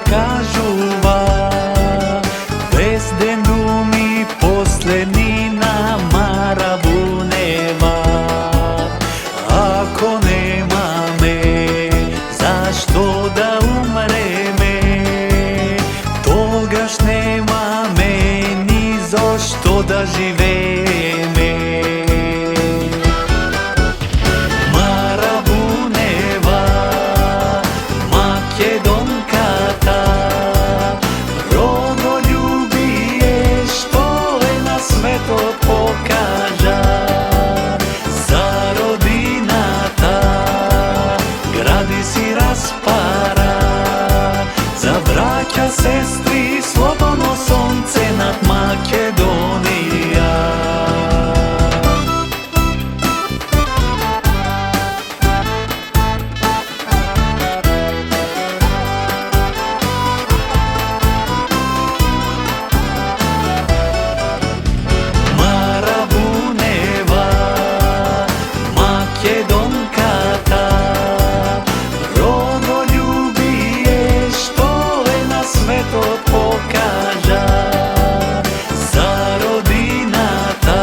кажува, без ден думи последнина марабунева. Ако немаме зашто да умреме, тогаш немаме ни зашто да живееме. Марабунева, македонката, родолюбие што е на светот покажа. За родината гради си разпара, за браќа, сестри, слободно сонце над Македонија. Марабунева, македонката, родолюбие што е на светот покажа. За родината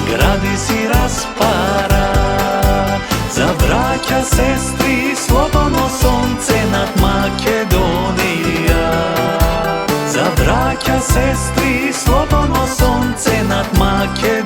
гради си разпара, за браќа, сестри, слободно сонце над Македонија. За браќа, сестри, слободно сонце над Македонија.